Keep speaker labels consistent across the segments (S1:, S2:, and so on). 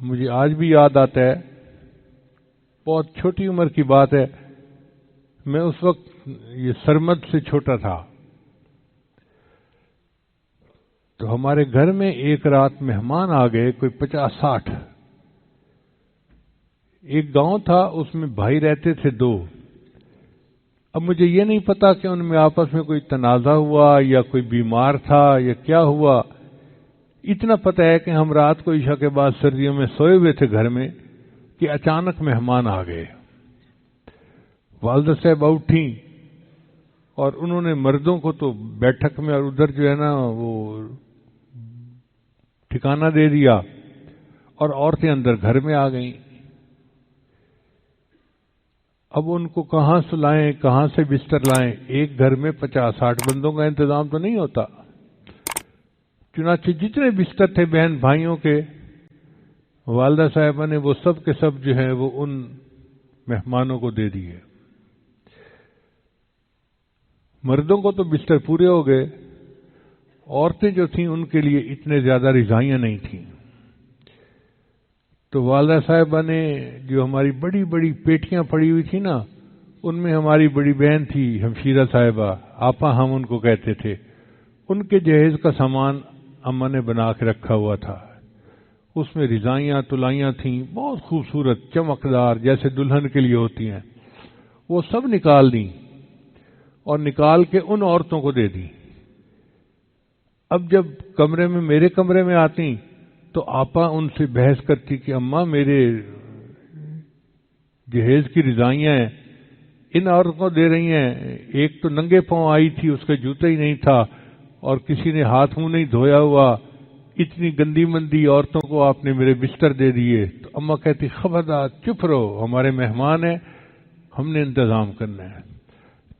S1: مجھے آج بھی یاد آتا ہے، بہت چھوٹی عمر کی بات ہے، میں اس وقت یہ سرمد سے چھوٹا تھا، تو ہمارے گھر میں ایک رات مہمان آ گئے، کوئی 50-60۔ ایک گاؤں تھا، اس میں بھائی رہتے تھے 2۔ اب مجھے یہ نہیں پتا کہ ان میں آپس میں کوئی تنازع ہوا یا کوئی بیمار تھا یا کیا ہوا، اتنا پتا ہے کہ ہم رات کو عشاء کے بعد سردیوں میں سوئے ہوئے تھے گھر میں کہ اچانک مہمان آ گئے۔ والدہ صاحب اٹھیں اور انہوں نے مردوں کو تو بیٹھک میں اور ادھر جو ہے نا وہ ٹھکانہ دے دیا، اور عورتیں اندر گھر میں آ گئیں۔ اب ان کو کہاں سلائیں، کہاں سے بستر لائیں؟ ایک گھر میں 50-60 بندوں کا انتظام تو نہیں ہوتا۔ چنانچہ جتنے بستر تھے بہن بھائیوں کے، والدہ صاحبہ نے وہ سب کے سب جو ہیں وہ ان مہمانوں کو دے دیے۔ مردوں کو تو بستر پورے ہو گئے، عورتیں جو تھیں ان کے لیے اتنے زیادہ رضائیاں نہیں تھیں، تو والدہ صاحبہ نے جو ہماری بڑی بڑی پیٹیاں پڑی ہوئی تھی نا، ان میں ہماری بڑی بہن تھی ہمشیرہ صاحبہ، آپا ہم ان کو کہتے تھے، ان کے جہیز کا سامان اماں نے بنا کے رکھا ہوا تھا۔ اس میں رضائیاں تلائیاں تھیں بہت خوبصورت چمکدار، جیسے دلہن کے لیے ہوتی ہیں، وہ سب نکال دیں اور نکال کے ان عورتوں کو دے دیں۔ اب جب کمرے میں میرے کمرے میں آتی تو آپا ان سے بحث کرتی کہ اماں میرے جہیز کی رضائیاں ہیں، ان عورتوں کو دے رہی ہیں، ایک تو ننگے پاؤں آئی تھی، اس کے جوتے ہی نہیں تھا، اور کسی نے ہاتھ منہ نہیں دھویا ہوا، اتنی گندی مندی عورتوں کو آپ نے میرے بستر دے دیے۔ تو اماں کہتی خبردار چپ رہو، ہمارے مہمان ہیں، ہم نے انتظام کرنا ہے۔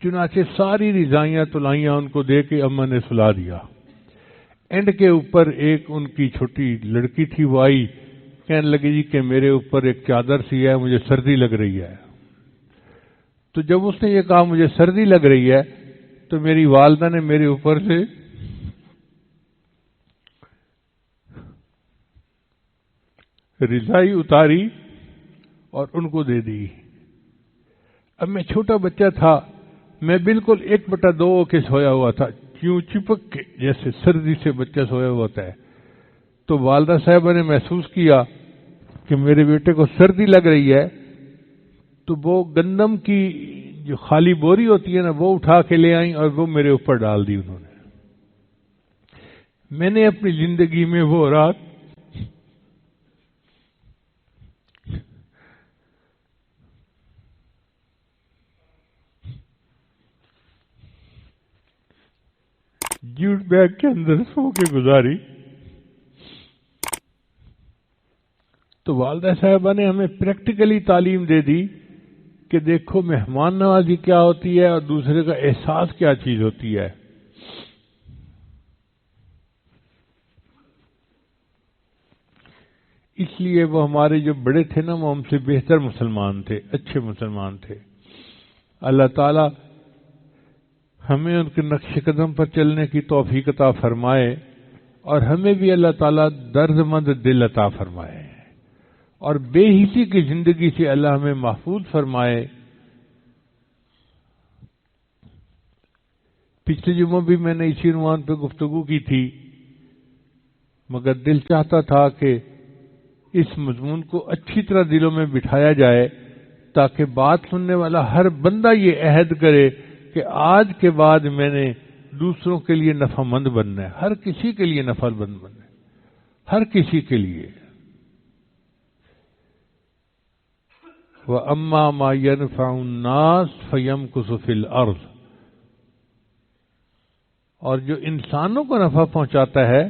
S1: چنانچہ ساری رضائیاں تلائیاں ان کو دے کے اماں نے سلا دیا۔ اینڈ کے اوپر ایک ان کی چھوٹی لڑکی تھی، وہ آئی کہنے لگی جی کہ میرے اوپر ایک چادر سی ہے، مجھے سردی لگ رہی ہے۔ تو جب اس نے یہ کہا مجھے سردی لگ رہی ہے، تو میری والدہ نے میرے اوپر سے رضائی اتاری اور ان کو دے دی۔ اب میں چھوٹا بچہ تھا، میں بالکل 1/2 ہو کے سویا ہوا تھا، کیوں چپک کے، جیسے سردی سے بچہ سویا ہوا ہوتا ہے۔ تو والدہ صاحبہ نے محسوس کیا کہ میرے بیٹے کو سردی لگ رہی ہے، تو وہ گندم کی جو خالی بوری ہوتی ہے نا، وہ اٹھا کے لے آئیں اور وہ میرے اوپر ڈال دی انہوں نے۔ میں نے اپنی زندگی میں وہ رات جوٹ بیگ کے اندر سو کے گزاری۔ تو والدہ صاحبہ نے ہمیں پریکٹیکلی تعلیم دے دی کہ دیکھو مہمان نوازی کیا ہوتی ہے اور دوسرے کا احساس کیا چیز ہوتی ہے۔ اس لیے وہ ہمارے جو بڑے تھے نا، وہ ہم سے بہتر مسلمان تھے، اچھے مسلمان تھے۔ اللہ تعالی ہمیں ان کے نقش قدم پر چلنے کی توفیق عطا فرمائے، اور ہمیں بھی اللہ تعالیٰ درد مند دل عطا فرمائے، اور بے حسی کی زندگی سے اللہ ہمیں محفوظ فرمائے۔ پچھلے جمعہ بھی میں نے اسی عنوان پہ گفتگو کی تھی، مگر دل چاہتا تھا کہ اس مضمون کو اچھی طرح دلوں میں بٹھایا جائے، تاکہ بات سننے والا ہر بندہ یہ عہد کرے کہ آج کے بعد میں نے دوسروں کے لیے نفع مند بننا ہے، ہر کسی کے لیے نفع مند بننا ہے، ہر کسی کے لیے۔ وَأَمَّا مَا يَنْفَعُ النَّاسَ فَيَمْكُثُ فِي الْأَرْضِ، اور جو انسانوں کو نفع پہنچاتا ہے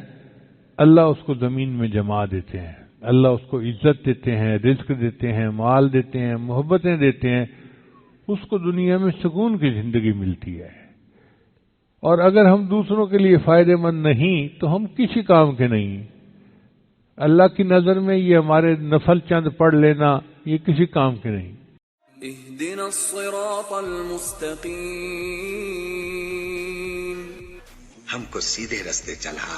S1: اللہ اس کو زمین میں جما دیتے ہیں، اللہ اس کو عزت دیتے ہیں، رزق دیتے ہیں، مال دیتے ہیں، محبتیں دیتے ہیں، اس کو دنیا میں سکون کی زندگی ملتی ہے۔ اور اگر ہم دوسروں کے لیے فائدہ مند نہیں تو ہم کسی کام کے نہیں۔ اللہ کی نظر میں یہ ہمارے نفل چند پڑھ لینا یہ کسی کام کے نہیں۔
S2: اهدنا الصراط المستقیم،
S3: ہم کو سیدھے رستے چلا